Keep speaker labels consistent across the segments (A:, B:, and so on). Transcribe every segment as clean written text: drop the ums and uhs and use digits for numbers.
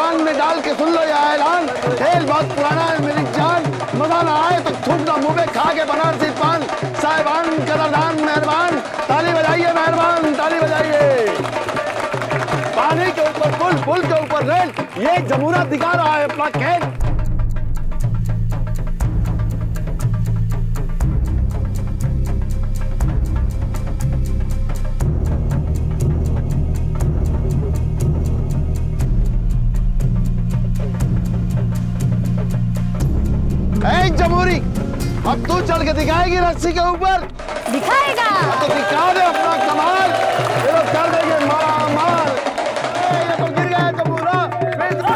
A: कान में डाल के सुन लो ये ऐलान, खेल बहुत पुराना है मेरी जान, मजा ना आए तो थूकना मुंह में खा के बनारसी पान। साहिबान कदरदान मेहरबान, ताली बजाइए मेहरबान, ताली बजाइए। पानी के ऊपर पुल, पुल के ऊपर रेल, ये जमुना दिखा रहा है अपना खेल। जमूरी, अब तू चल के दिखाएगी रस्सी के ऊपर?
B: दिखाएगा
A: तो दिखा दे अपना कमाल, फिर कर देंगे मारा माल। ये तो गिर गया जमूरा। दिखा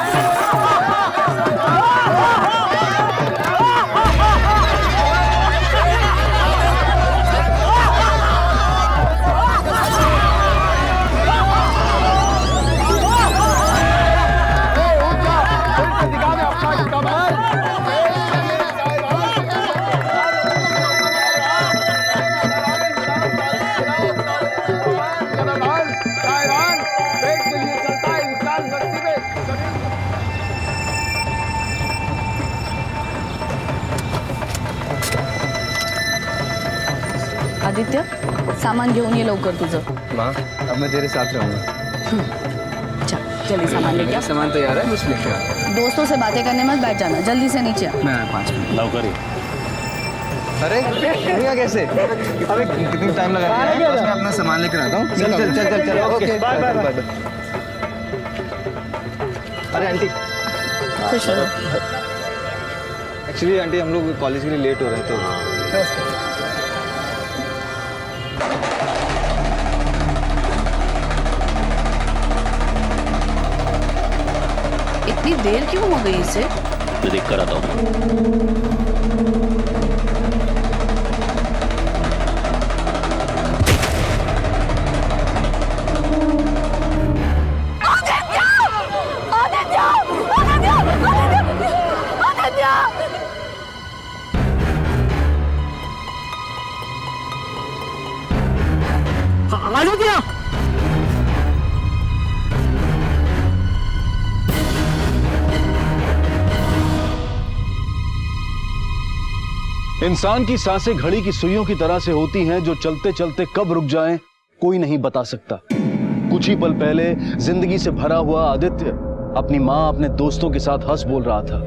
A: दे अपना कमाल।
B: आदित्य, सामान घेऊन ये लवकर तुझं।
C: माँ, अब मैं तेरे साथ रहूँगा।
B: चल जल्दी सामान लेके आ।
C: सामान तैयार है, बस लेके आ।
B: दोस्तों से बातें करने मत बैठ जाना, जल्दी से नीचे आ।
C: मैं 5 मिनट
D: लवकर ही।
C: अरे यहाँ कैसे? अबे कितनी टाइम लगा रहा है? बस मैं अपना सामान लेकर आता हूँ। चल चल चल चल चल। Okay bye bye bye. अरे आंटी,
B: खुश रहो।
C: एक्चुअली आंटी हम लोग कॉलेज के लिए लेट हो रहे हैं तो।
B: इतनी देर क्यों हो गई इसे?
D: मैं देख कर आता हूँ।
E: इंसान की सांसें घड़ी की सुइयों की तरह से होती हैं जो चलते चलते कब रुक जाएं कोई नहीं बता सकता। कुछ ही पल पहले जिंदगी से भरा हुआ आदित्य अपनी माँ अपने दोस्तों के साथ हंस बोल रहा था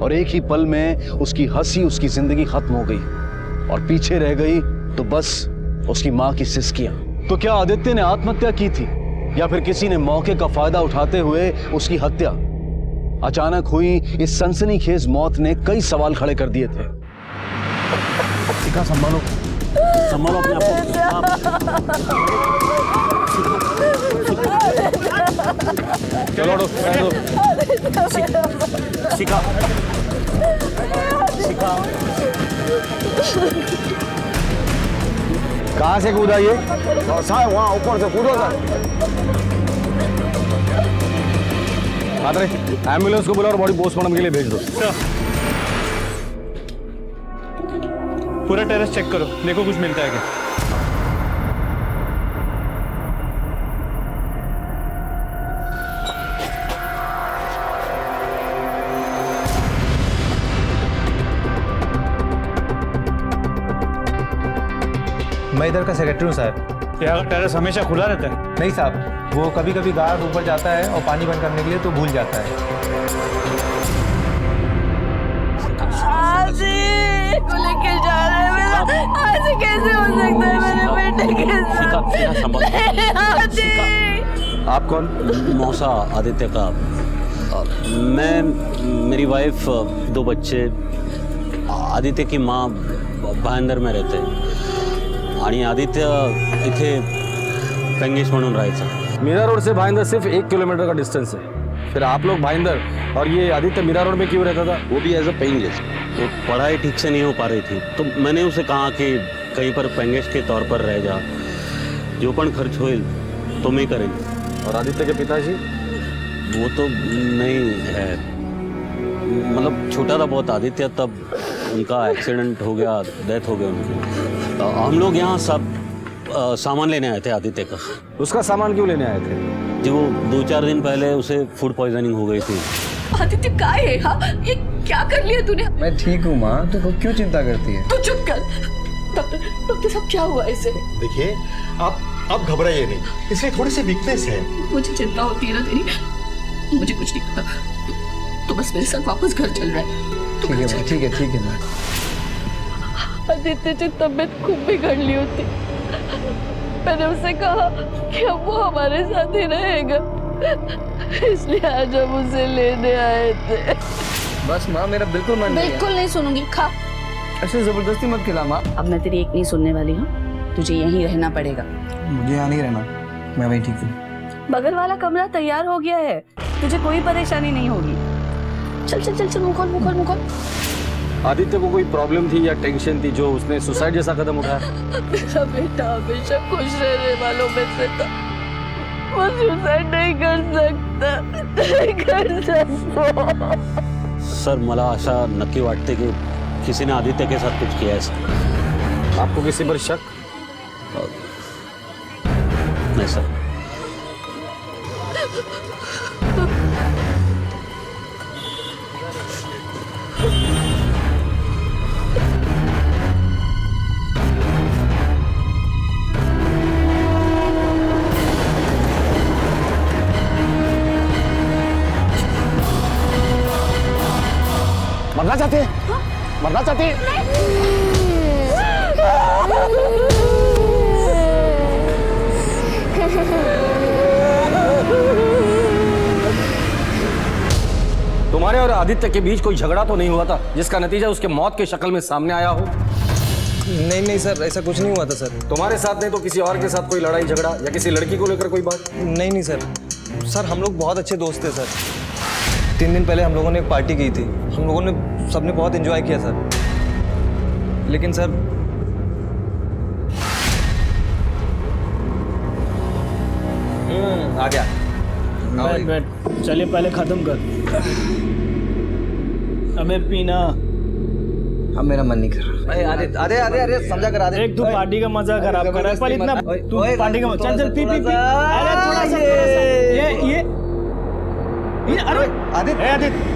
E: और एक ही पल में उसकी हंसी उसकी जिंदगी खत्म हो गई और पीछे रह गई तो बस उसकी माँ की सिसकियां। तो क्या आदित्य ने आत्महत्या की थी या फिर किसी ने मौके का फायदा उठाते हुए उसकी हत्या? अचानक हुई इस सनसनीखेज मौत ने कई सवाल खड़े कर दिए थे।
D: शिखा संभालो, संभालो अपने आप को।
E: चलो
D: शिखा, शिखा
A: कहाँ से कूदा ये? साहब वहाँ ऊपर से कूदो सर।
E: एम्बुलेंस को बुलाओ और बॉडी पोस्टमार्टम के लिए भेज दो।
F: पूरा टेरेस चेक करो, देखो कुछ मिलता है क्या।
G: मैं इधर का सेक्रेटरी हूँ साहब।
F: यहाँ का टेरेस हमेशा खुला रहता है?
G: नहीं साहब, वो कभी कभी गार्ड ऊपर जाता है और पानी बंद करने के लिए तो भूल जाता है।
B: को लेके जा रहे हैं, आज कैसे हो सकता है मेरे बेटे के साथ?
D: आप कौन? मौसा आदित्य का। मैं, मेरी वाइफ, 2 बच्चे, आदित्य की माँ भाईंदर में रहते हैं आणि आदित्य इथे पेंगेश म्हणून राहायचा।
E: मीरा रोड से भाईंदर सिर्फ 1 किलोमीटर का डिस्टेंस है। फिर आप लोग भाईंदर और ये आदित्य मीरा रोड में क्यों रहता था?
D: वो भी एज अ पेइंग गेस्ट। तो पढ़ाई ठीक से नहीं हो पा रही थी तो मैंने उसे कहा कि कहीं पर पेंगेश के तौर पर रह जा, जो पण खर्च होईल तो मैं करेंगे।
E: और आदित्य के पिताजी?
D: वो तो नहीं है, मतलब छोटा था बहुत आदित्य, तब उनका एक्सीडेंट हो गया, डेथ हो गया उनकी। हम लोग यहाँ सब सामान लेने आए थे आदित्य का।
C: उसका सामान क्यों लेने आए थे?
D: जी वो 2-4 दिन पहले उसे फूड पॉइजनिंग हो गई थी।
B: आदित्य क्या है? हाँ, ये क्या कर लिया तूने?
C: मैं ठीक हूँ माँ, तू क्यों चिंता करती है?
B: तू चुप कर। डॉक्टर साहब क्या हुआ इसे?
H: देखिए आप घबराइए नहीं, इसलिए थोड़ी सी वीकनेस है।
B: मुझे चिंता होती है ना तेरी। मुझे कुछ नहीं पता। तो बस मेरे साथ वापस घर चल रहा है।
C: ठीक है माँ।
B: आदित्य की तबीयत खूब बिगड़ ली होती। मैंने उसे कहा कि अब वो हमारे साथ ही रहेगा, इसलिए आज हम उसे लेने आए थे।
C: बस माँ, मेरा बिल्कुल मन नहीं है।
B: बिल्कुल नहीं सुनूंगी। खा।
C: ऐसे जबरदस्ती मत खिला माँ।
B: अब मैं तेरी एक नहीं सुनने वाली हूँ। तुझे यहीं रहना पड़ेगा।
C: मुझे यहाँ नहीं रहना, मैं वहीं ठीक हूँ।
B: बगल वाला कमरा तैयार हो गया है, तुझे कोई परेशानी नहीं होगी। चल चल चल चल, मुंह खोल।
E: आदित्य को कोई प्रॉब्लम थी या टेंशन थी जो उसने सुसाइड जैसा कदम उठाया?
B: मेरा बेटा हमेशा खुश रहने वालों में से था। वो सुसाइड नहीं कर सकता।
D: सर मला अशा नक्की वाटते की किसी ने आदित्य के साथ कुछ किया है सर।
E: आपको किसी पर शक?
D: नहीं सर।
A: मरना चाहते हैं? मरना चाहते हैं?
E: तुम्हारे और आदित्य के बीच कोई झगड़ा तो नहीं हुआ था जिसका नतीजा उसके मौत की शक्ल में सामने आया हो?
C: नहीं सर, ऐसा कुछ नहीं हुआ था सर।
E: तुम्हारे साथ नहीं तो किसी और के साथ कोई लड़ाई झगड़ा या किसी लड़की को लेकर कोई बात?
C: नहीं सर, हम लोग बहुत अच्छे दोस्त थे सर। 3 दिन पहले हम लोगों ने एक पार्टी की थी। हम लोगों ने सबने बहुत एंजॉय किया सर। लेकिन सर आ गया।
F: बैठ। चलिए पहले खत्म कर। हमें पीना।
C: अब मेरा मन नहीं कर रहा। अरे समझा कर आदे।
F: एक तू पार्टी का मजा खराब कर रहा है। पर इतना तू पार्टी का मजा। चल पी। अरे थोड़ा सा ये अरे आदित्य।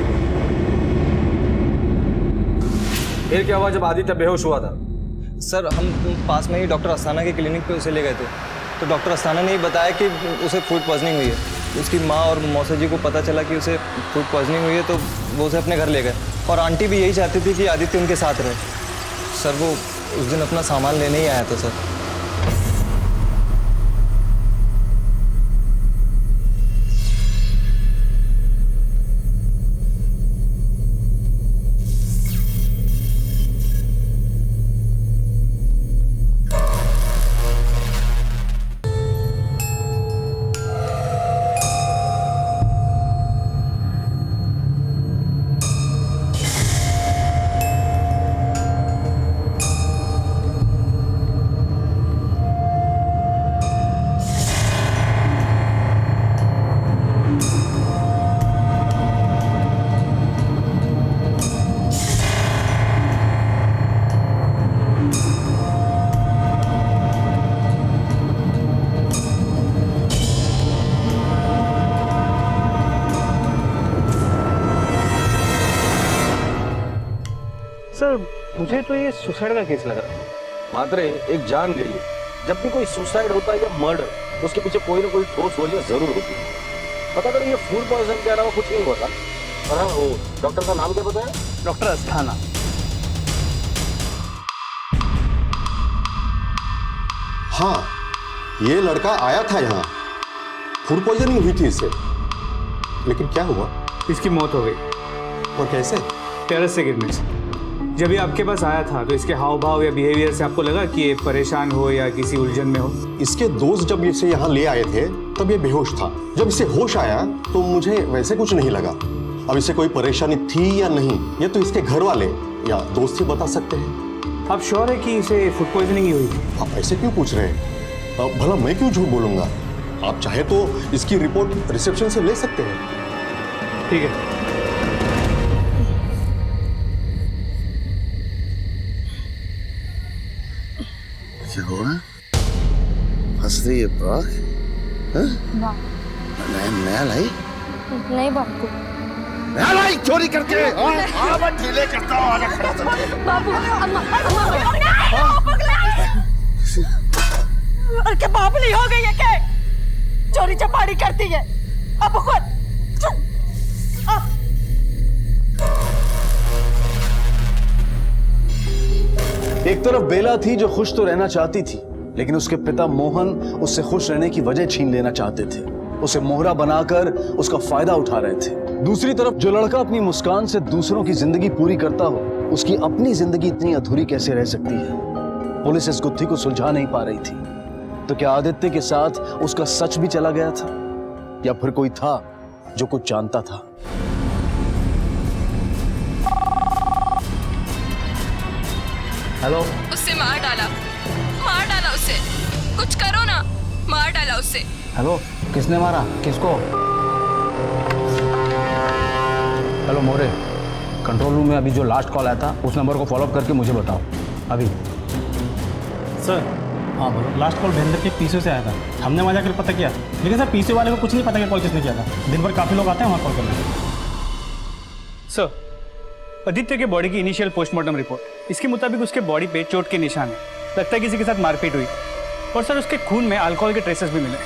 E: फिर क्या हुआ जब आदित्य बेहोश हुआ था?
C: सर हम पास में ही डॉक्टर अस्थाना के क्लिनिक पे उसे ले गए थे, तो डॉक्टर अस्थाना ने बताया कि उसे फूड पॉइजनिंग हुई है। उसकी माँ और मौसा जी को पता चला कि उसे फूड पॉइजनिंग हुई है, तो वो उसे अपने घर ले गए। और आंटी भी यही चाहती थी कि आदित्य उनके साथ रहे। सर वो उस दिन अपना सामान लेने ही आया था सर।
G: सर मुझे तो ये सुसाइड का केस लग रहा है।
E: मात्र एक जान गई है। जब भी कोई सुसाइड होता है या मर्डर, उसके पीछे कोई ना कोई ठोस वजह जरूर होती है। पता करो ये फूड पॉइजन के अलावा कुछ नहीं हुआ था। हाँ, वो डॉक्टर का नाम क्या बताया?
F: डॉक्टर अस्थाना।
H: हाँ, ये लड़का आया था यहाँ, फूड पॉइजनिंग हुई थी इससे, लेकिन क्या हुआ?
F: इसकी मौत हो गई।
H: और कैसे?
F: टेरेस से गिरने से। जब ये आपके पास आया था तो इसके हाव भाव या बिहेवियर से आपको लगा कि ये परेशान हो या किसी उलझन में हो?
H: इसके दोस्त जब इसे यहाँ ले आए थे तब ये बेहोश था। जब इसे होश आया तो मुझे वैसे कुछ नहीं लगा। अब इसे कोई परेशानी थी या नहीं, ये तो इसके घर वाले या दोस्त ही बता सकते हैं।
F: आप श्योर है कि इसे फूड पॉइजनिंग ही हुई थी?
H: आप ऐसे क्यों पूछ रहे हैं? भला मैं क्यों झूठ बोलूंगा? आप चाहे तो इसकी रिपोर्ट रिसेप्शन से ले सकते हैं।
F: ठीक है।
A: क्या हुआ? फ्रॉक? नया लाई?
I: नहीं बापू।
A: नया लाई चोरी करके? हाँ ढीले करता हूँ।
I: बाबू अम्मा और क्या बाबली हो गई है क्या? चोरी चपाड़ी करती है अब खुद।
E: एक तरफ बेला थी जो खुश तो रहना चाहती थी, लेकिन उसके पिता मोहन उससे खुश रहने की वजह छीन लेना चाहते थे। उसे मोहरा बनाकर उसका फायदा उठा रहे थे। दूसरी तरफ जो लड़का अपनी मुस्कान से दूसरों की जिंदगी पूरी करता हो, उसकी अपनी जिंदगी इतनी अधूरी कैसे रह सकती है? पुलिस इस गुत्थी को सुलझा नहीं पा रही थी। तो क्या आदित्य के साथ उसका सच भी चला गया था, या फिर कोई था जो कुछ जानता था?
G: हेलो।
B: उससे मार डाला उसे। कुछ करो ना, मार डाला उसे।
G: हेलो, किसने मारा किसको? हेलो मोरे, कंट्रोल रूम में अभी जो लास्ट कॉल आया था उस नंबर को फॉलोअप करके मुझे बताओ अभी।
J: सर। हाँ बोलो। लास्ट कॉल भैंदर के पीसीओ से आया था, हमने वहाँ जाकर पता किया, लेकिन सर पीसीओ वाले को कुछ नहीं पता कि कॉल किसने किया था। दिन भर काफ़ी लोग आते हैं वहाँ कॉल करने।
F: सर, आदित्य के बॉडी की इनिशियल पोस्टमार्टम रिपोर्ट, इसके मुताबिक उसके बॉडी पे चोट के निशान है। लगता है किसी के साथ मारपीट हुई। और सर उसके खून में अल्कोहल के ट्रेसेस भी मिले।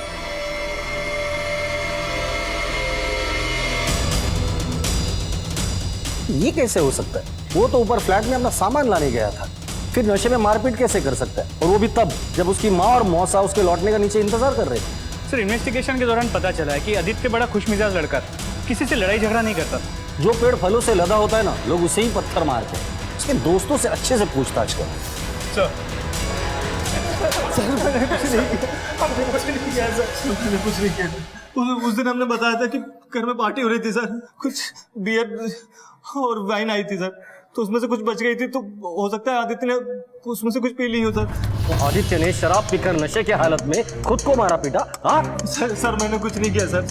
K: ये कैसे हो सकता है? वो तो ऊपर फ्लैट में अपना सामान लाने गया था, फिर नशे में मारपीट कैसे कर सकता है? और वो भी तब जब उसकी माँ और मौसा उसके लौटने का नीचे इंतजार कर रहे थे।
F: सर, इन्वेस्टिगेशन के दौरान पता चला है कि आदित्य बड़ा खुशमिजाज लड़का था, किसी से लड़ाई झगड़ा नहीं करता था।
K: जो पेड़ फलों से लदा होता है ना, लोग उसे ही पत्थर मारते हैं। उसके दोस्तों से अच्छे से पूछताछ करो।
F: सर,
J: मैंने कुछ नहीं किया। उस दिन हमने बताया था कि घर में पार्टी हो रही थी सर, कुछ बियर और वाइन आई थी सर, तो उसमें से कुछ बच गई थी, तो हो सकता है आदित्य ने उसमें से कुछ पी ली हो सर।
K: आदित्य ने शराब पीकर नशे के हालत में खुद को मारा पीटा? हाँ
J: सर मैंने कुछ नहीं किया सर।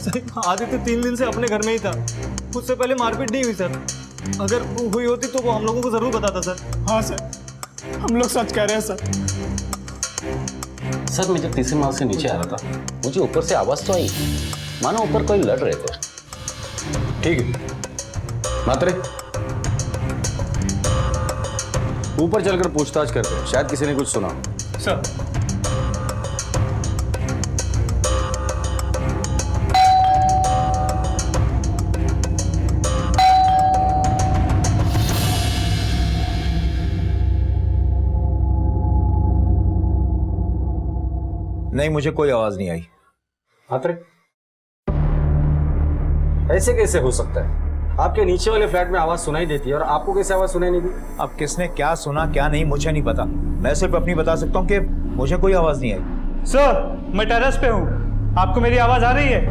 J: आदित्य 3 दिन से अपने घर में ही था, उससे पहले मारपीट नहीं हुई सर। अगर हुई होती तो वो हम लोगों को जरूर बताता सर। हाँ सर, हम लोग सच कह रहे हैं सर।
D: सर मैं जब तीसरे माल से नीचे आ रहा था, मुझे ऊपर से आवाज तो आई, मानो ऊपर कोई लड़ रहे थे।
E: ठीक है मात्रे, ऊपर चलकर पूछताछ करते हैं, शायद किसी ने कुछ सुना।
F: सर,
G: नहीं, मुझे कोई आवाज नहीं आई।
K: मात्रे, ऐसे कैसे हो सकता है? आपके नीचे वाले फ्लैट में आवाज सुनाई देती है और आपको कैसे आवाज सुनाई नहीं दी?
G: अब किसने क्या सुना क्या नहीं मुझे नहीं पता, मैं सिर्फ अपनी बता सकता हूँ कि मुझे कोई आवाज नहीं आई।
F: सर, मैं टेरेस पे हूँ, आपको मेरी आवाज आ रही है?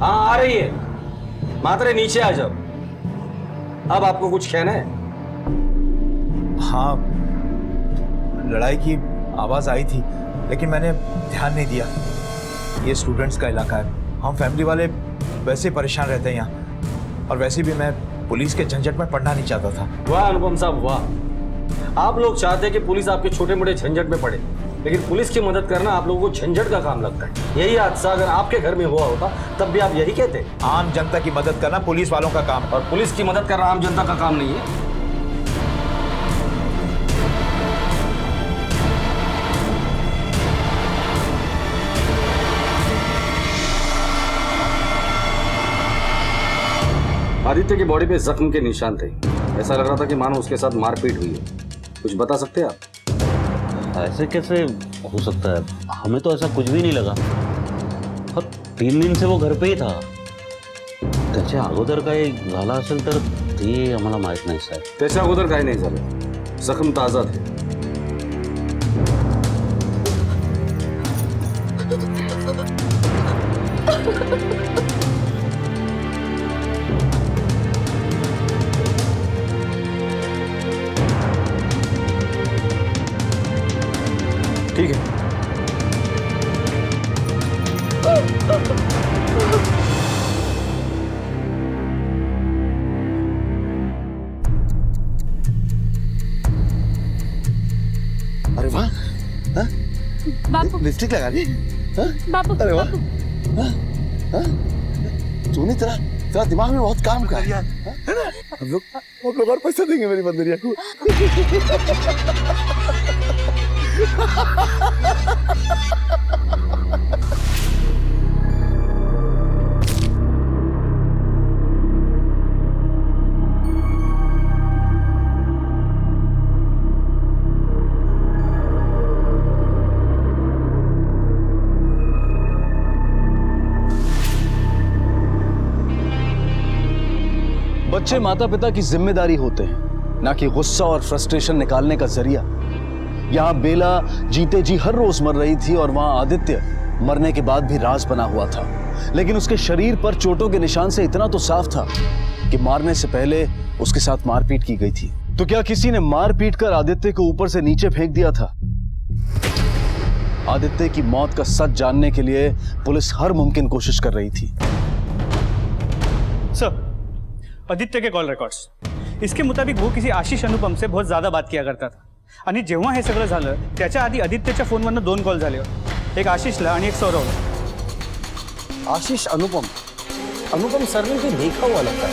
K: हाँ आ रही है। मात्रे नीचे आ जाओ। अब आपको कुछ कहना है?
G: हाँ, लड़ाई की आवाज आई थी, लेकिन मैंने ध्यान नहीं दिया। ये स्टूडेंट्स का इलाका है, हम फैमिली वाले वैसे परेशान रहते हैं यहाँ, और वैसे भी मैं पुलिस के झंझट में पड़ना नहीं चाहता था।
K: वाह अनुपम साहब वाह, आप लोग चाहते हैं कि पुलिस आपके छोटे मोटे झंझट में पड़े, लेकिन पुलिस की मदद करना आप लोगों को झंझट का काम लगता है। यही हादसा अगर आपके घर में हुआ होता तब भी आप यही कहते?
G: आम जनता की मदद करना पुलिस वालों का काम,
K: और पुलिस की मदद करना आम जनता का काम नहीं है। आदित्य की बॉडी पे जख्म के निशान थे, ऐसा लग रहा था कि मानो उसके साथ मारपीट हुई है। कुछ बता सकते हैं आप?
D: ऐसे कैसे हो सकता है? हमें तो ऐसा कुछ भी नहीं लगा, और 3 दिन से वो घर पे ही था। त्याच्या अगोदर काही झाला असेल तर ते आम्हाला माहित नाही साहेब.
K: त्याच्या अगोदर काही नाही झालं, जखम ताजा थे. ठीक है.
A: लिपस्टिक लगा ली?
B: बापू
A: अरे वाह, तूने तेरा दिमाग में बहुत काम कर यार, है ना? हम लोग और पैसा देंगे मेरी बंदरिया को।
E: बच्चे माता पिता की जिम्मेदारी होते हैं, ना कि गुस्सा और फ्रस्ट्रेशन निकालने का जरिया। यहां बेला जीते जी हर रोज मर रही थी और वहां आदित्य मरने के बाद भी राज बना हुआ था। लेकिन उसके शरीर पर चोटों के निशान से इतना तो साफ था कि मारने से पहले उसके साथ मारपीट की गई थी। तो क्या किसी ने मारपीट कर आदित्य को ऊपर से नीचे फेंक दिया था? आदित्य की मौत का सच जानने के लिए पुलिस हर मुमकिन कोशिश कर रही थी।
F: सर, आदित्य के कॉल रेकॉर्ड्स इसके मुताबिक वो किसी आशिष अनुपम से बहुत ज्यादा बात किया करता था आणि जेव्हा हे सगळं झालं त्याच्या आधी आदित्यच्या फोनवरनं 2 कॉल झाले होते, एक आशिषला आणि एक सौरवला।
K: आशीष अनुपम सर ने कोई देखा हुआ लगता है।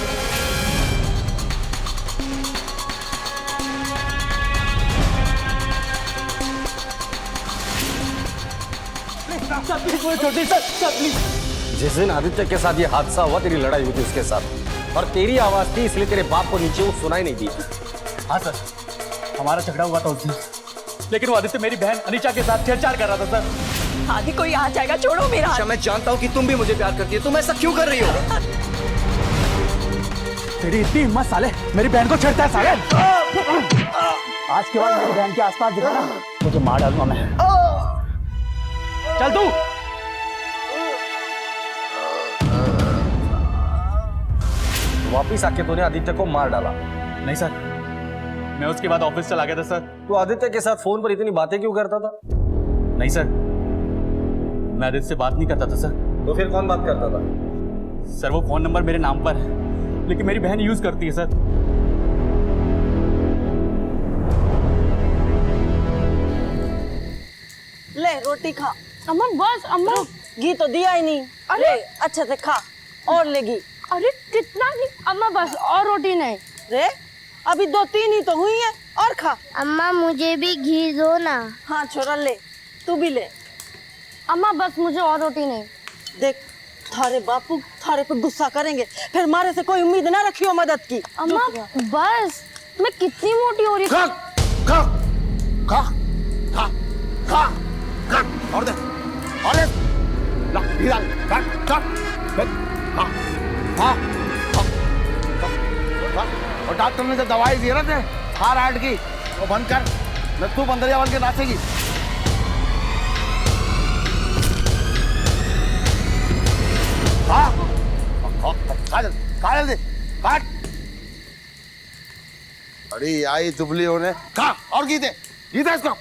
K: जिस दिन आदित्य के साथ ये हादसा हुआ, तेरी लड़ाई हुई थी उसके साथ और तेरी आवाज थी, इसलिए तेरे बाप को नीचे वो सुनाई नहीं दी।
F: हाँ सर, हमारा झगड़ा हुआ था उस दिन, लेकिन वो आदित्य मेरी बहन अनीशा के साथ छेड़छाड़ कर रहा था सर।
I: आदि कोई आ जाएगा, छोड़ो मेरा हाथ।
C: मैं जानता हूँ कि तुम भी मुझे प्यार करती है, तुम ऐसा क्यों कर रही हो?
F: तेरी इतनी हिम्मत साले, मेरी बहन को छेड़ता है साले। आज के बाद मेरी बहन के आसपास दिखा ना, मुझे मार डालूंगा मैं। चल तू।
K: वापिस आके तूने आदित्य को मार डाला?
F: नहीं सर, मैं उसके बाद ऑफिस चला गया था सर।
K: तू आदित्य के साथ फोन पर इतनी बातें क्यों करता था?
F: नहीं सर, मैं आदित्य से बात नहीं करता था सर।
K: तो फिर कौन बात करता था?
F: सर वो फोन नंबर मेरे नाम पर है, लेकिन मेरी बहन यूज करती है सर।
I: ले रोटी खा।
B: अम्मा बस, अम्मा
I: घी तो दिया ही नहीं।
B: अरे
I: अच्छे से खा और ले घी।
B: अरे कितना नहीं अम्मा, बस और रोटी नहीं।
I: रे अभी 2-3 ही तो हुई है, और खा।
B: अम्मा मुझे भी घी दो ना।
I: हाँ छोरा ले, तू भी ले।
B: अम्मा बस मुझे और रोटी नहीं।
I: देख थारे बापू थारे पे गुस्सा करेंगे, फिर मारे से कोई उम्मीद ना रखियो मदद की।
B: अम्मा बस, मैं कितनी मोटी हो रही हूँ।
A: खा खा खा खा खा और दे और दे ला इधर खा खा खा खा खा। और डॉक्टर ने जो दवाई दी ना ते हार हार्ट की, वो बंद कर, न तू बंदरिया बन के नाचेगी। खा जल्दी काट। अरे आई दुबली होने, खा और घी दे इसको।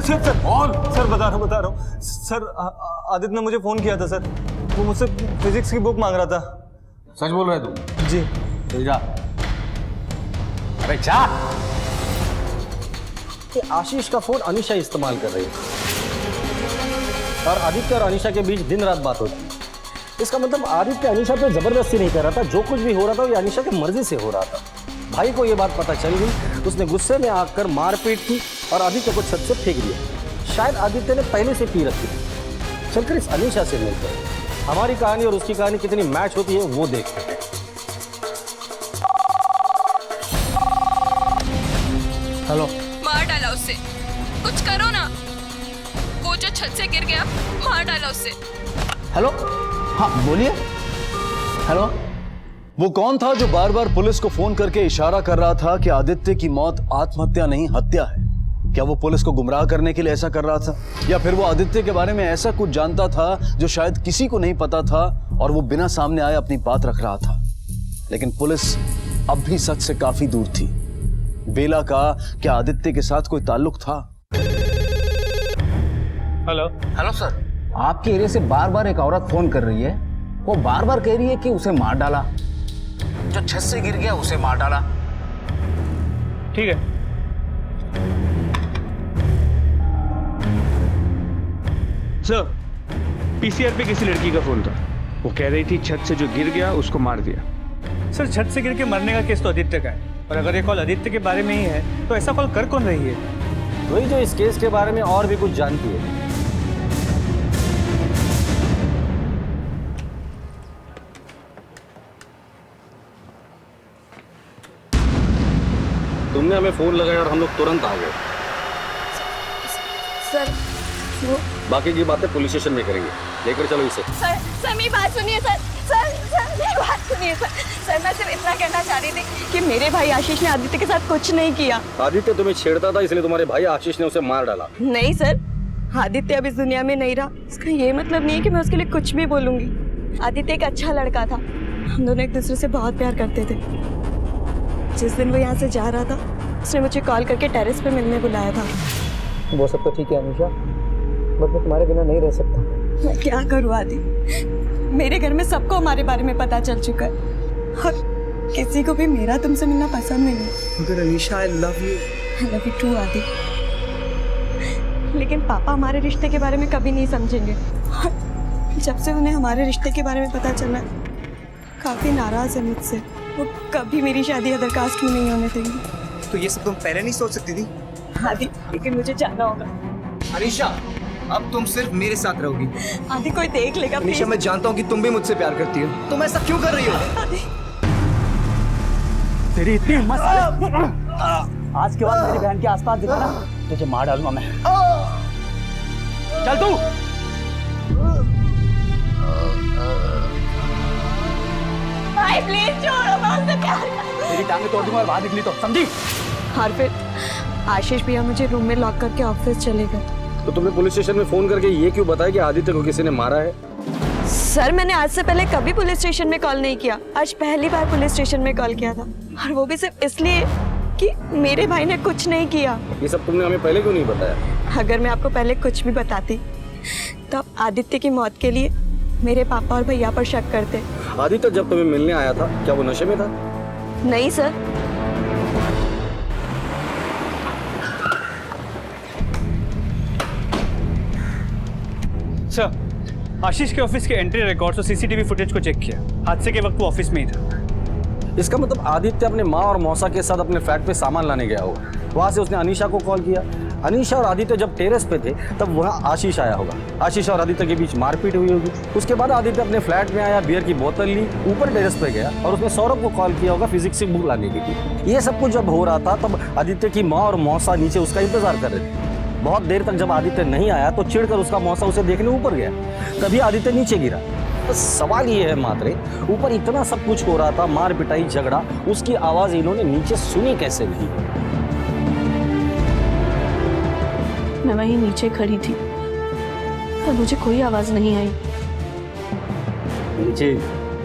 C: सर बता रहा हूँ सर, आदित्य ने मुझे फोन किया था सर, वो मुझसे फिजिक्स की बुक मांग रहा था।
K: सच बोल रहे तू?
C: जी।
K: चल जा। अबे जा। ये आशीष का फोन अनीशा इस्तेमाल कर रही है और आदित्य और अनीशा के बीच दिन रात बात होती है। इसका मतलब आदित्य अनीशा पे जबरदस्ती नहीं कर रहा था, जो कुछ भी हो रहा था वो अनीशा की मर्जी से हो रहा था। भाई को ये बात पता चल गई, उसने गुस्से में आकर मारपीट की और आदित्य को छत से फेंक दिया। शायद आदित्य ने पहले से पी रखी थी। चलकर इस अनीशा से मिलकर हमारी कहानी और उसकी कहानी कितनी मैच होती है वो देखते हैं।
F: हेलो।
B: मार डाला उससे, कुछ करो ना। वो जो छत से गिर गया, मार डाला उससे।
E: हेलो, हाँ बोलिए। हेलो, वो कौन था जो बार बार पुलिस को फोन करके इशारा कर रहा था कि आदित्य की मौत आत्महत्या नहीं हत्या है? क्या वो पुलिस को गुमराह करने के लिए ऐसा कर रहा था, या फिर वो आदित्य के बारे में ऐसा कुछ जानता था जो शायद किसी को नहीं पता था और वो बिना सामने आए अपनी बात रख रहा था? लेकिन पुलिस अब भी सच से काफी दूर थी। बेला का क्या आदित्य के साथ कोई ताल्लुक था?
F: हेलो।
L: हेलो सर, आपके एरिया से बार बार एक औरत फोन कर रही है। वो बार बार कह रही है कि उसे मार डाला, जो छत से गिर गया उसे मार डाला।
F: ठीक है।
M: सर, पीसीआर पे किसी लड़की का फोन था। वो कह रही थी छत से जो गिर गया उसको मार दिया।
F: सर छत से गिर के मरने का केस तो आदित्य का है, और अगर ये कॉल आदित्य के बारे में ही है तो ऐसा कॉल कर कौन रही है?
K: वही जो इस केस के बारे में और भी कुछ जानती है। तुमने हमें फोन लगाया और हम लोग तुरंत आ गए।
B: सर वो
K: बाकी की बातें पुलिस स्टेशन में करेंगे। लेकर चलो इसे।
B: सर मेरी बात सुनिए सर। सर मेरी बात सुनिए सर। सर मैं सिर्फ इतना कहना चाह रही थी कि मेरे भाई आशीष ने आदित्य के साथ कुछ नहीं किया।
K: आदित्य तुम्हें छेड़ता था इसलिए तुम्हारे भाई आशीष ने उसे मार डाला।
B: नहीं सर, आदित्य अब इस दुनिया में नहीं रहा, इसका ये मतलब नहीं है कि मैं उसके लिए कुछ भी बोलूंगी। आदित्य एक अच्छा लड़का था, हम दोनों एक दूसरे से बहुत प्यार करते थे। जिस दिन वो यहाँ से जा रहा था उसने मुझे कॉल करके टेरेस पे मिलने बुलाया था।
K: वो सब तो ठीक है अनुषा, बट मैं तुम्हारे बिना नहीं रह सकता।
B: मैं क्या करूँ आदि, मेरे घर में सबको हमारे बारे में पता चल चुका है और किसी को भी मेरा तुमसे मिलना पसंद नहीं है।
C: मगर Anisha, I love
B: you too Aadi. लेकिन पापा हमारे रिश्ते के बारे में कभी नहीं समझेंगे। जब से उन्हें हमारे रिश्ते के बारे में पता चला काफी नाराज है मुझसे। वो कभी मेरी शादी अदर कास्ट में नहीं होने देंगे।
C: तो ये सब तुम पहले नहीं सोच सकती थी?
B: आदि लेकिन मुझे जाना होगा।
C: अनीशा, अब तुम सिर्फ मेरे साथ रहोगी।
B: आदि कोई देख लेगा।
C: अनीशा, मैं जानता हूँ कि तुम भी मुझसे प्यार करती हो, तुम ऐसा क्यों कर रही हो?
B: आदि
F: तेरी इतनी हिम्मत, आज के बाद मेरी बहन के आसपास दिखा ना तुझे मार डालूंगा मैं। चल तू।
B: भाई प्लीज छोड़ो, मैं उससे प्यार करती हूँ।
F: तेरी टांगे तोड़ दूंगा और बाहर निकली तो, समझी?
B: और फिर आशीष भैया मुझे रूम में लॉक करके ऑफिस चले गए।
K: तो तुमने पुलिस स्टेशन में फोन करके ये क्यों बताया कि आदित्य को किसी ने मारा है?
B: सर मैंने आज से पहले कभी पुलिस स्टेशन में कॉल नहीं किया, आज पहली बार पुलिस स्टेशन में कॉल किया था, और वो भी सिर्फ इसलिए कि मेरे भाई ने कुछ नहीं किया।
K: ये सब तुमने हमें पहले क्यों नहीं बताया?
B: अगर मैं आपको पहले कुछ भी बताती तो आदित्य की मौत के लिए मेरे पापा और भैया पर शक करते।
K: आदित्य जब तुम्हें मिलने आया था क्या वो नशे में था?
B: नहीं सर।
F: सर, आशीष के ऑफिस के एंट्री रिकॉर्ड्स और सीसीटीवी फुटेज को चेक किया। हादसे के वक्त वो ऑफिस में ही था।
K: इसका मतलब आदित्य अपने माँ और मौसा के साथ अपने फ्लैट पे सामान लाने गया होगा। वहाँ से उसने अनीशा को कॉल किया। अनीशा और आदित्य जब टेरेस पे थे तब वहाँ आशीष आया होगा। आशीष और आदित्य के बीच मारपीट हुई होगी। उसके बाद आदित्य अपने फ्लैट में आया, बियर की बोतल ली, ऊपर टेरेस पे गया और उसने सौरभ को कॉल किया होगा फिजिक्स की बुक लाने के लिए। ये सब कुछ जब हो रहा था तब आदित्य की माँ और मौसा नीचे उसका इंतजार कर रहे थे। बहुत देर तक जब आदित्य नहीं आया तो चिढ़कर उसका मौसा उसे देखने ऊपर गया। तभी आदित्य नीचे गिरा। तो सवाल ये है मात्रे, ऊपर इतना सब कुछ हो रहा था, मार पिटाई झगड़ा, उसकी आवाज इन्होंने नीचे सुनी कैसे नहीं?
B: मैं वहीं नीचे खड़ी थी पर मुझे कोई आवाज नहीं आई।
D: नीचे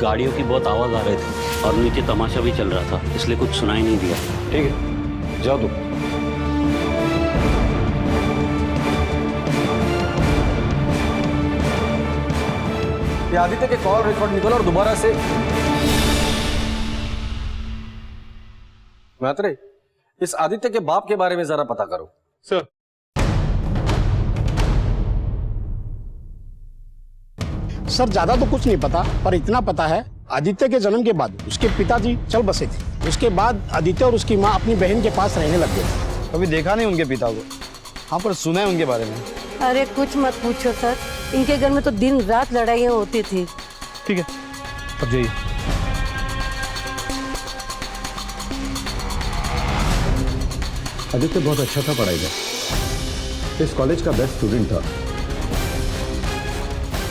D: गाड़ियों की बहुत आवाज आ रही थी और नीचे तमाशा भी चल रहा था, इसलिए कुछ सुनाई नहीं दिया।
K: ठीक है, जाओ तुम। आदित्य के कॉल रिकॉर्ड निकालो और दोबारा से। मात्रे, इस आदित्य के बाप के बारे में जरा पता करो।
F: सर,
N: सर ज्यादा तो कुछ नहीं पता, पर इतना पता है आदित्य के जन्म के बाद उसके पिताजी चल बसे थे। उसके बाद आदित्य और उसकी माँ अपनी बहन के पास रहने लग गए।
A: कभी देखा नहीं उनके पिता को, हाँ पर सुना है उनके बारे में।
I: अरे कुछ मत पूछो सर, इनके घर में तो दिन रात लड़ाइयाँ होती थी।
F: ठीक है, अब जाइए।
H: आदित्य बहुत अच्छा था पढ़ाई में, इस कॉलेज का बेस्ट स्टूडेंट था,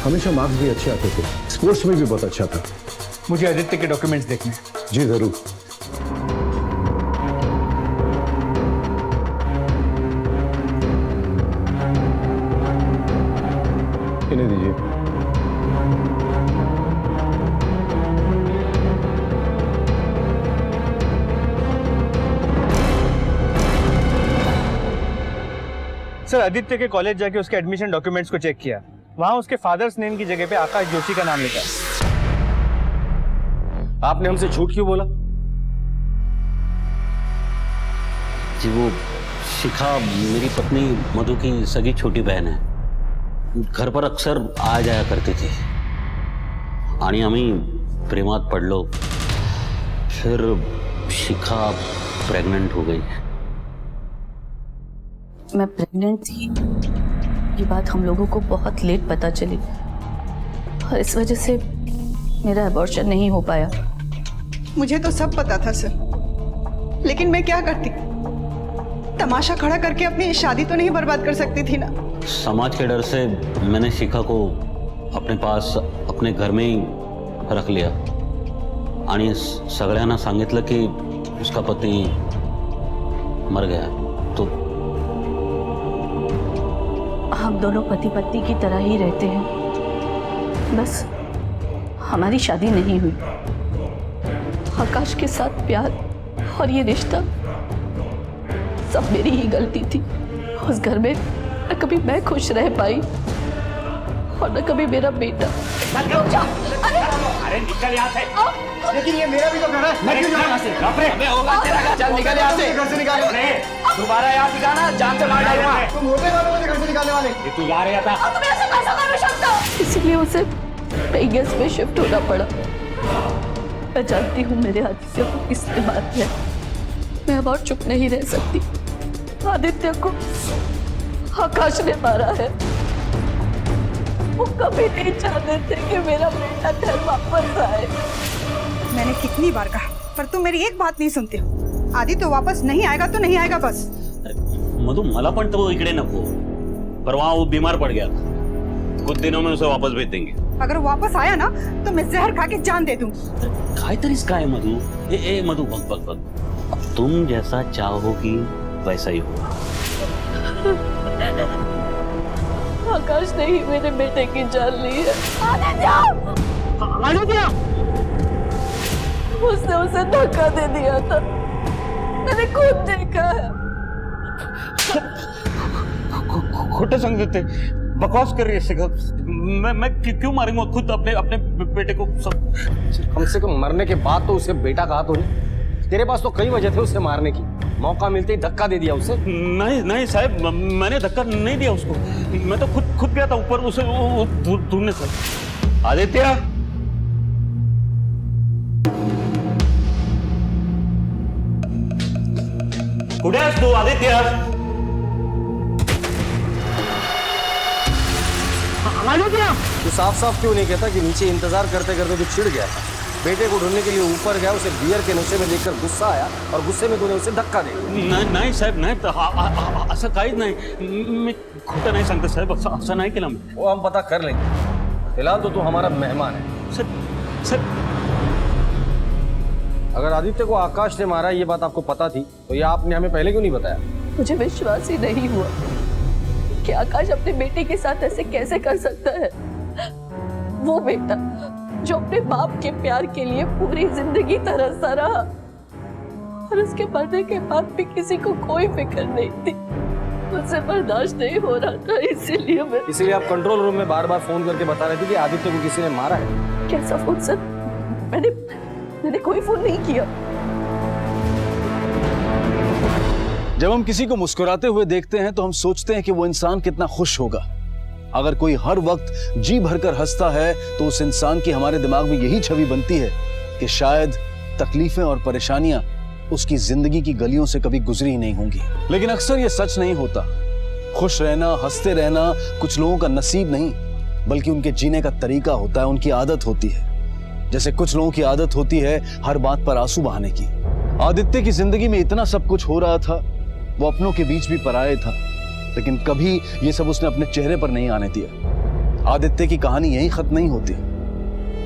H: हमेशा मार्क्स भी अच्छे आते थे, स्पोर्ट्स में भी बहुत अच्छा था।
F: मुझे आदित्य के डॉक्यूमेंट्स देखने।
H: जी जरूर। इन्हें दीजिए।
F: सर, आदित्य के कॉलेज जाके उसके एडमिशन डॉक्यूमेंट्स को चेक किया। वहां उसके फादर्स नेम की जगह पे आकाश जोशी का नाम लिखा है।
K: आपने हमसे झूठ क्यों बोला?
D: जी वो शिखा मेरी पत्नी मधु की सगी छोटी बहन है। घर पर अक्सर आ जाया करती थी आणि आम्ही प्रेमात पडलो. फिर शिखा प्रेग्नेंट हो गई.
B: मैं प्रेग्नेंट थी, ये बात हम लोगों को बहुत लेट पता चली और इस वजह से मेरा अबॉर्शन नहीं हो पाया.
O: मुझे तो सब पता था सर, लेकिन मैं क्या करती? तमाशा खड़ा करके अपनी शादी तो नहीं बर्बाद कर सकती थी ना.
D: समाज के डर से मैंने शिखा को अपने पास अपने घर में ही रख लिया आणि सगळ्यांना सांगितलं की उसका पति मर गया. तो
B: हम दोनों पति पत्नी की तरह ही रहते हैं, बस हमारी शादी नहीं हुई. आकाश के साथ प्यार और ये रिश्ता सब मेरी ही गलती थी. उस घर में न कभी मैं खुश रह पाई और न कभी मेरा बेटा.
L: अरे निकल यहाँ से. लेकिन ये मेरा भी तो घर है. मैं क्यों जाऊँ यहाँ से? अबे होगा तेरा. चल निकल यहाँ से. घर से निकालो. दोबारा यहाँ दिखाना, जान से मार डालूंगा. तुम होते कौन हो मुझे घर से निकालने वाले? ये तू जा रहा था.
B: तुम ऐसे कैसा कर सकते हो? इसलिए उसे नई गेस में शिफ्ट होना पड़ा. मैं जानती हूँ मेरे आदित्य को किसने मारा है. मैं अब और चुप नहीं रह सकती. आदित्य को आकाश ने मारा है. वो कभी नहीं चाहते थे कि मेरा बेटा घर वापस आए.
O: मैंने कितनी बार कहा, पर तुम मेरी एक बात नहीं सुनते हो. आदित्य वापस नहीं आएगा तो नहीं आएगा बस.
D: मधु मला पण तो इकडे नको. पर वहाँ वो बीमार पड़ गया था. कुछ दिनों में उसे वापस भेज देंगे.
O: अगर वापस आया ना तो मैं जहर खा के जान दे दूंगी.
D: काय तरीस काय मधु. ए मधु बग बग बग. अब तुम जैसा चाहोगी वैसा ही होगा.
B: आकाश ने ही मेरे बेटे की जान ली है. आदित्य! उसने उसे धक्का दे दिया था. मैंने खुद देखा है.
D: खोटे संग देते. बकवास कर रही है शिखा. मैं क्यों मारूंगा खुद अपने बेटे को. सब
L: कम से कम मरने के बाद तो उसे बेटा कहा तो नहीं. तेरे पास तो कई वजह थे उसे मारने की. मौका मिलते ही धक्का दे दिया उसे.
D: नहीं साहब, मैंने धक्का नहीं दिया उसको. मैं तो खुद गया था ऊपर उसे ढूंढने. सर आदित्य, कुठे आहेस तू आदित्य?
L: तू साफ साफ क्यों नहीं कहता कि नीचे इंतजार करते करते तू चिढ़ गया था. बेटे को ढूंढने के लिए ऊपर गया, उसे बियर के नशे में देखकर गुस्सा आया और गुस्से में तूने उसे धक्का दे दिया.
D: नाही साहेब, नाही. असं काहीच नाही. मी खोटं नाही सांगतो साहेब. असं नाही केलं मी.
L: वो हम पता कर लेंगे. फिलहाल तो तू हमारा मेहमान है.
D: सर
L: अगर आदित्य को आकाश ने मारा ये बात आपको पता थी तो ये आपने हमें पहले क्यों नहीं बताया?
B: मुझे विश्वास ही नहीं हुआ कि आकाश अपने बेटे के साथ ऐसे कैसे कर सकता है. वो बेटा जो अपने बाप के प्यार के लिए पूरी जिंदगी तरसता रहा और उसके मरने के बाद भी किसी को कोई फिक्र नहीं थी. मुझसे बर्दाश्त नहीं हो रहा था. इसीलिए
L: आप कंट्रोल रूम में बार बार फोन करके बता रहे थे कि आदित्य को किसी ने मारा है.
B: कैसा फोन सर? मैंने कोई फोन नहीं किया.
E: जब हम किसी को मुस्कुराते हुए देखते हैं तो हम सोचते हैं कि वो इंसान कितना खुश होगा. अगर कोई हर वक्त जी भरकर हंसता है तो उस इंसान की हमारे दिमाग में यही छवि बनती है कि शायद तकलीफें और परेशानियां उसकी जिंदगी की गलियों से कभी गुजरी ही नहीं होंगी. लेकिन अक्सर ये सच नहीं होता. खुश रहना, हंसते रहना कुछ लोगों का नसीब नहीं बल्कि उनके जीने का तरीका होता है, उनकी आदत होती है. जैसे कुछ लोगों की आदत होती है हर बात पर आंसू बहाने की. आदित्य की जिंदगी में इतना सब कुछ हो रहा था, वो अपनों के बीच भी पराये था, लेकिन कभी ये सब उसने अपने चेहरे पर नहीं आने दिया. आदित्य की कहानी यहीं खत्म नहीं होती.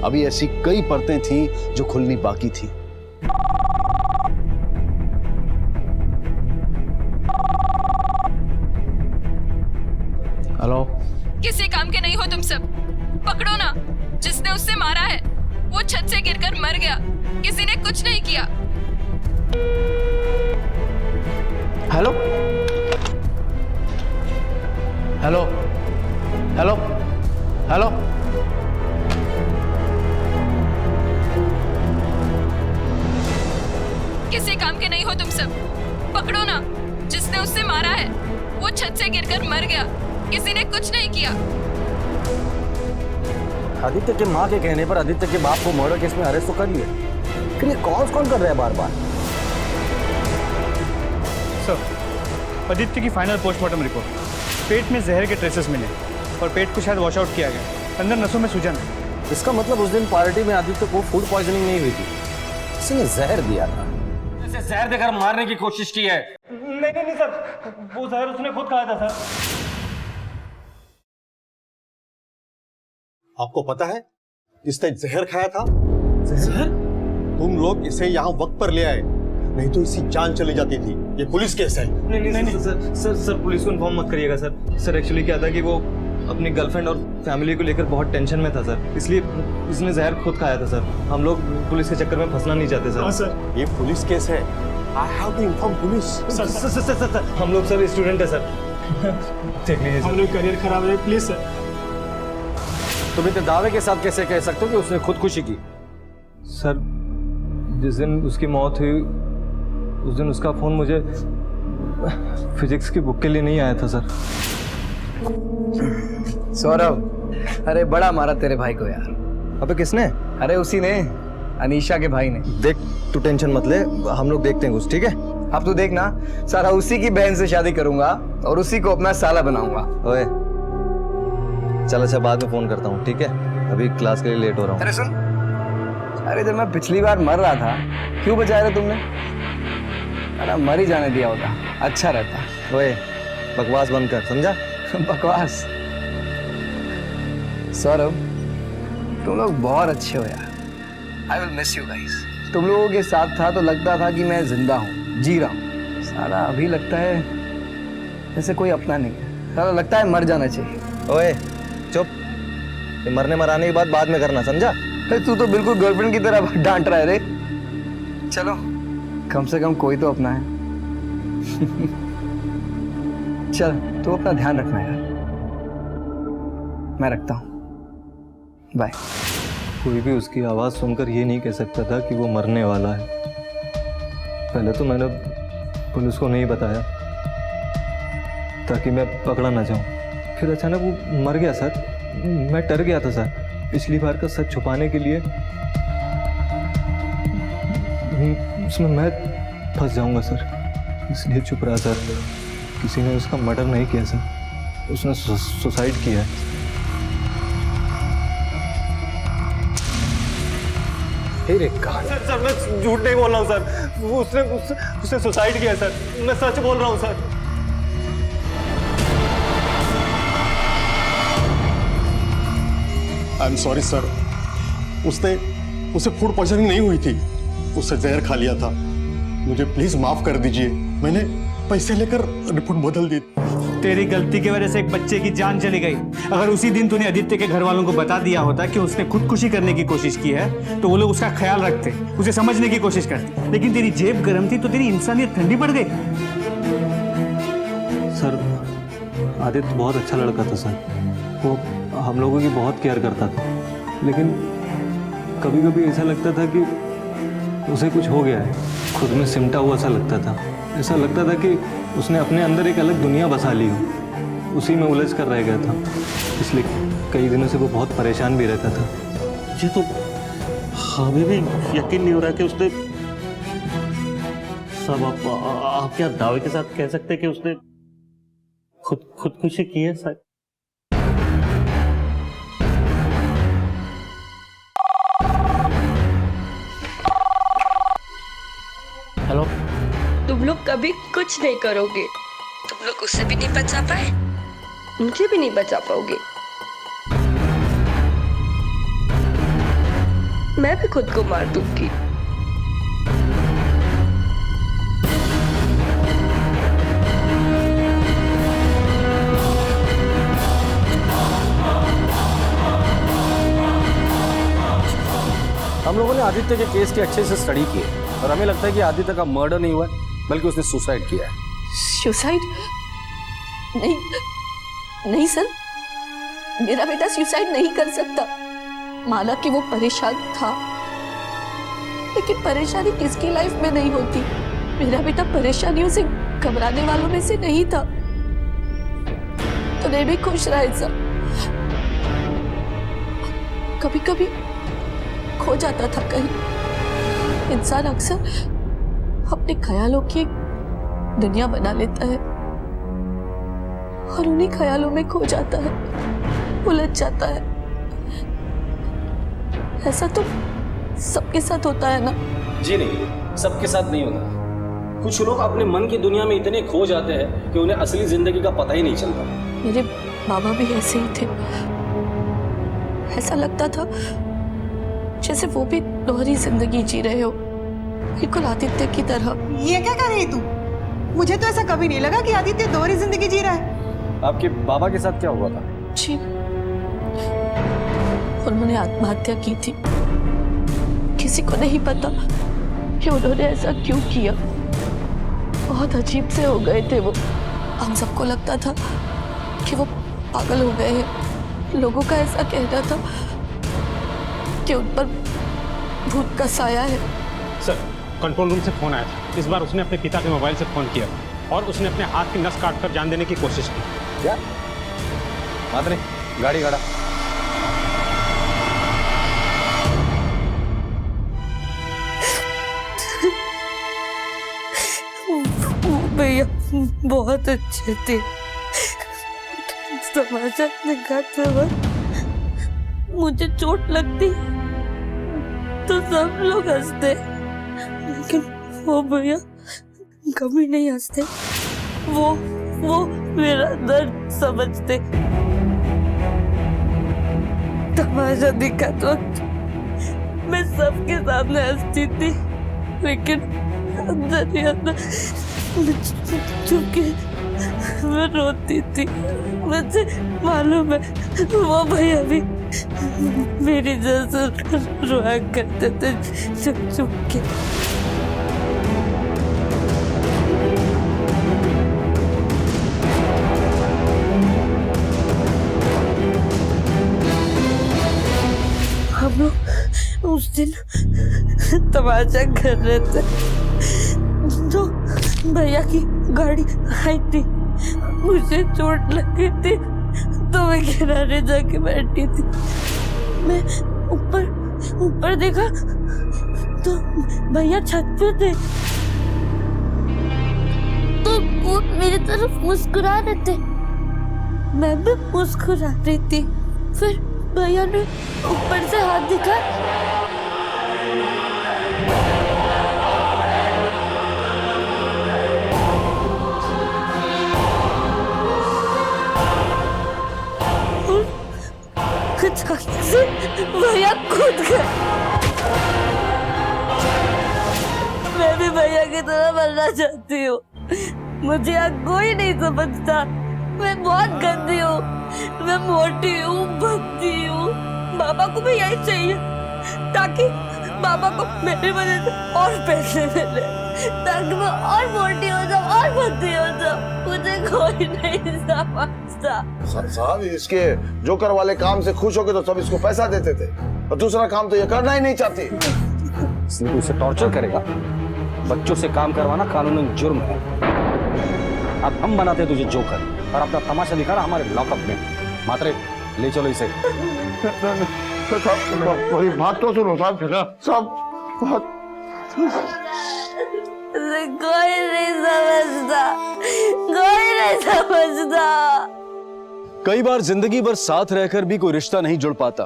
E: अभी ऐसी कई परतें थीं जो खुलनी बाकी थी.
L: हेलो.
B: किसी काम के नहीं हो तुम सब. पकड़ो ना. जिसने उससे मारा है वो छत से गिरकर मर गया. किसी ने कुछ नहीं किया.
L: Hello hello hello hello.
B: किसी काम के नहीं हो तुम सब. पकड़ो ना. जिसने उससे मारा है वो छत से गिरकर मर गया. किसी ने कुछ नहीं किया.
K: आदित्य के माँ के कहने पर आदित्य के बाप को मर्डर केस में अरेस्ट तो कर लिया, लेकिन ये कौन कर रहा है बार बार?
F: सर, आदित्य की फाइनल पोस्टमार्टम रिपोर्ट, पेट में जहर के ट्रेसेस मिले और पेट को शायद वॉश आउट किया गया, अंदर नसों में सूजन है।
K: इसका मतलब उस दिन पार्टी में आदित्य को फूड पॉइजनिंग नहीं हुई थी, किसी ने जहर दिया था। इसे जहर देकर मारने की कोशिश की है।
F: नहीं सर, वो जहर उसने खुद खाया था सर।
H: आपको पता है इसने जहर खाया था? जहर? तुम लोग इसे यहाँ वक्त पर ले आए, नहीं तो इसकी जान चली जाती थी। ये पुलिस केस है।
C: नहीं सर पुलिस को इन्फॉर्म मत करिएगा सर। सर एक्चुअली क्या था कि वो अपनी गर्लफ्रेंड और फैमिली को लेकर बहुत टेंशन में था सर, इसलिए इसने जहर खुद खाया था सर। हम लोग पुलिस के चक्कर में फंसना नहीं चाहते सर।
H: सर ये पुलिस केस है। I have to inform police.
C: Sir हम लोग सर स्टूडेंट है सर। देख लीजिए
J: हम लोग करियर खराब है, प्लीज सर।
K: तुम इतने दावे के साथ कैसे कह सकते हो कि उसने खुदकुशी की?
C: सर जिस दिन उसकी मौत हुई उस दिन उसका फोन मुझे फिजिक्स की बुक के लिए नहीं आया था सर।
L: सौरभ, अरे बड़ा मारा तेरे भाई को यार।
C: अबे किसने?
L: अरे उसी ने, अनीशा के भाई ने।
C: देख तू टेंशन मत ले, हम लोग देखते हैं कुछ, ठीक है?
L: अब तू देखना, सारा उसी की बहन से शादी करूंगा और उसी को अपना साला बनाऊंगा।
C: ओए चल अच्छा बाद में फोन करता हूँ, ठीक है? अभी क्लास के लिए लेट हो रहा हूँ।
L: अरे सुन, अरे जब मैं पिछली बार मर रहा था क्यों बचाया था तुमने? अरे मर ही जाने दिया होता, अच्छा रहता।
C: ओए बकवास बंद कर, समझा?
L: बकवास? सौरभ तुम लोग बहुत अच्छे हो यार। I will miss you guys. तुम लोगों के साथ था तो लगता था कि मैं जिंदा हूँ, जी रहा हूँ। सारा अभी लगता है जैसे कोई अपना नहीं है। सारा लगता है मर जाना चाहिए।
C: ओए चुप, ये मरने मराने की बात बाद में करना, समझा?
L: तू तो बिल्कुल गर्लफ्रेंड की तरह डांट रहा है रे। चलो कम से कम कोई तो अपना है। चल तू अपना ध्यान रखना यार। मैं रखता हूँ, बाय।
C: कोई भी उसकी आवाज़ सुनकर ये नहीं कह सकता था कि वो मरने वाला है। पहले तो मैंने पुलिस को नहीं बताया ताकि मैं पकड़ा ना जाऊँ। फिर अचानक वो मर गया सर, मैं डर गया था सर। पिछली बार का सच छुपाने के लिए उसमें मैं फंस जाऊंगा सर, इसलिए चुप रहा सर। किसी ने उसका मर्डर नहीं किया सर, उसने सुसाइड किया है।
J: सर मैं झूठ नहीं बोल रहा हूँ सर, उसने सुसाइड किया सर, मैं सच बोल रहा हूँ sir.
H: I am sorry sir, उसे फूड पॉइजनिंग नहीं हुई थी, उससे जहर खा लिया था। मुझे प्लीज माफ कर दीजिए, मैंने पैसे लेकर रिपोर्ट बदल दी।
F: तेरी गलती की वजह से एक बच्चे की जान चली गई। अगर उसी दिन तूने आदित्य के घर वालों को बता दिया होता कि उसने खुदकुशी करने की कोशिश की है तो वो लोग उसका ख्याल रखते, उसे समझने की कोशिश करते। लेकिन तेरी जेब गर्म थी तो तेरी इंसानियत ठंडी पड़ गई।
C: सर आदित्य बहुत अच्छा लड़का था सर, वो हम लोगों की बहुत केयर करता था। लेकिन कभी कभी ऐसा लगता था कि उसे कुछ हो गया है, खुद में सिमटा हुआ सा लगता था। ऐसा लगता था कि उसने अपने अंदर एक अलग दुनिया बसा ली हो, उसी में उलझ कर रह गया था। इसलिए कई दिनों से वो बहुत परेशान भी रहता था।
D: ये तो हमें भी यकीन नहीं हो रहा कि उसने सब आप क्या दावे के साथ कह सकते हैं कि उसने खुदकुशी की है सर? हेलो,
P: तुम लोग कभी कुछ नहीं करोगे, तुम लोग उससे भी नहीं बचा पाए, मुझे भी नहीं बचा पाओगे। मैं भी खुद को मार दूंगी।
K: हम लोगों ने आदित्य के केस की अच्छे से स्टडी की है और हमें लगता है कि आदित्य का मर्डर नहीं हुआ है, बल्कि उसने सुसाइड किया है।
P: सुसाइड? नहीं नहीं सर, मेरा बेटा सुसाइड नहीं कर सकता। माना कि वो परेशान था, लेकिन परेशानी किसकी लाइफ में नहीं होती। मेरा बेटा परेशानियों से घबराने वालों में से नहीं था। तो मैं भी खुश रहा सर। कभी कभी खो जाता था कहीं। इंसान अक्सर अपने ख्यालों की एक दुनिया बना लेता है और उन्हीं ख्यालों में खो जाता है, उलझ जाता है। ऐसा तो सबके साथ होता है ना?
K: जी नहीं, सबके साथ नहीं होता। कुछ लोग अपने मन की दुनिया में इतने खो जाते हैं कि उन्हें असली जिंदगी का पता ही नहीं चलता।
P: मेरे बाबा भी ऐसे ही थे। ऐसा लगता था जैसे वो भी दोहरी जिंदगी जी रहे हो, बिल्कुल आदित्य की तरह।
O: ये क्या कर रही तू? मुझे तो ऐसा कभी नहीं लगा कि आदित्य दोहरी जिंदगी जी रहा है।
K: आपके बाबा के साथ क्या हुआ था?
P: जी, उन्होंने आत्महत्या की थी। किसी को नहीं पता कि उन्होंने ऐसा क्यों किया। बहुत अजीब से हो गए थे वो। हम सबको लगता था कि वो पागल हो गए हैं। लोगों का ऐसा कहना था कि उन पर भूत का साया है।
N: सर, कंट्रोल रूम से फोन आया था। इस बार उसने अपने पिता के मोबाइल से फोन किया और उसने अपने हाथ की नस काटकर जान देने की कोशिश की।
K: क्या बात नहीं, गाड़ी गाड़ा।
B: भैया बहुत अच्छे थे। तमाशा दिखाते वक्त मुझे चोट लगती तो सब लोग हंसते, लेकिन वो भैया कभी नहीं हंसते। वो मेरा दर्द समझते। तमाशा दिखाते वक्त मैं सबके सामने हंसती थी, लेकिन अंदर ही अंदर चुपके मैं रोती थी। मुझे मालूम है वो भैया भी मेरी जैसे रोया करते थे चुप चुप के। हम लोग उस दिन तमाशा कर रहे थे तो भैया की गाड़ी आई थी। मुझे चोट लगी थी तो मैं किनारे जाके बैठी थी। मैं ऊपर देखा तो भैया छत पे थे, तो वो मेरी तरफ मुस्कुरा रहे थे, मैं भी मुस्कुरा रही थी। फिर भैया ने ऊपर से हाथ दिखाया, अचानक से भैया कूद गए। मैं भी भैया की तरह बनना चाहती हूँ। मुझे अब कोई नहीं समझता। मैं बहुत गंदी हूँ, मैं मोटी हूँ, भद्दी हूँ। बाबा को भी यही चाहिए ताकि बाबा को मेरी वजह से और पैसे मिले, ताकि मैं और मोटी हो जाऊँ और भद्दी हो जाऊँ। मुझे कोई नहीं समझता।
A: साहब, इसके जोकर वाले काम से खुश होके तो सब इसको पैसा देते थे, और दूसरा काम तो ये करना ही नहीं चाहती।
K: इसलिए उसे टॉर्चर करेगा। बच्चों से काम करवाना कानूनन जुर्म है। अब हम बनाते तुझे जोकर और अपना तमाशा दिखाना हमारे लॉकअप में। मात्रे ले चलो इसे।
A: मेरी बात तो सुनो साहब। सब
B: कोई नहीं समझता, कोई नहीं समझता।
E: कई बार जिंदगी भर साथ रहकर भी कोई रिश्ता नहीं जुड़ पाता,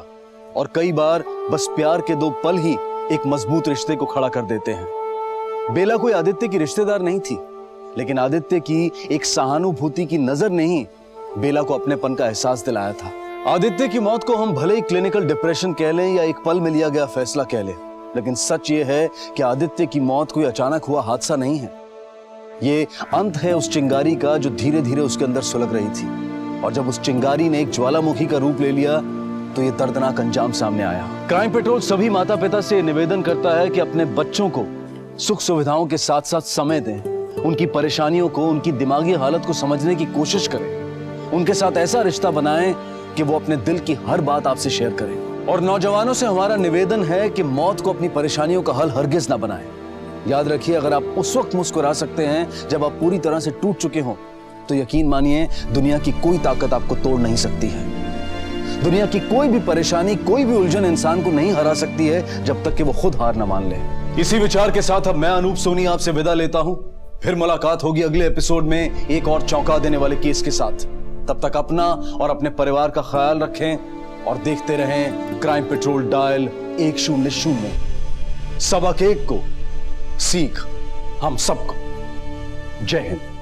E: और कई बार बस प्यार के 2 पल ही एक मजबूत रिश्ते को खड़ा कर देते हैं। बेला कोई आदित्य की रिश्तेदार नहीं थी, लेकिन आदित्य की एक सहानुभूति की नजर ने ही बेला को अपनेपन का एहसास दिलाया था। आदित्य की मौत को हम भले ही क्लिनिकल डिप्रेशन कह लें या एक पल में लिया गया फैसला कह लें, लेकिन सच ये है कि आदित्य की मौत कोई अचानक हुआ हादसा नहीं है। ये अंत है उस चिंगारी का जो धीरे धीरे उसके अंदर सुलग रही थी, और जब उस चिंगारी ने एक ज्वालामुखी का रूप ले लिया तो ये दर्दनाक अंजाम सामने आया। क्राइम पेट्रोल सभी माता पिता से निवेदन करता है कि अपने बच्चों को सुख सुविधाओं के साथ साथ समय दें, उनकी परेशानियों को, उनकी दिमागी हालत को समझने की कोशिश करें, उनके साथ ऐसा रिश्ता बनाएं कि वो अपने दिल की हर बात आपसे शेयर करें। और नौजवानों से हमारा निवेदन है कि मौत को अपनी परेशानियों का हल हरगिज ना बनाएं। याद रखिए, अगर आप उस वक्त मुस्कुरा सकते हैं जब आप पूरी तरह से टूट चुके हों, तो यकीन मानिए दुनिया की कोई ताकत आपको तोड़ नहीं सकती है। दुनिया की कोई भी परेशानी, कोई भी उलझन इंसान को नहीं हरा सकती है जब तक कि वो खुद हार न मान ले। इसी विचार के साथ अब मैं अनूप सोनी आपसे विदा लेता हूं। फिर मुलाकात होगी अगले एपिसोड में एक और चौंका देने वाले केस के साथ। तब तक अपना और अपने परिवार का ख्याल रखें और देखते रहें क्राइम पेट्रोल डायल 100। सबक एक को सीख हम सबको। जय हिंद।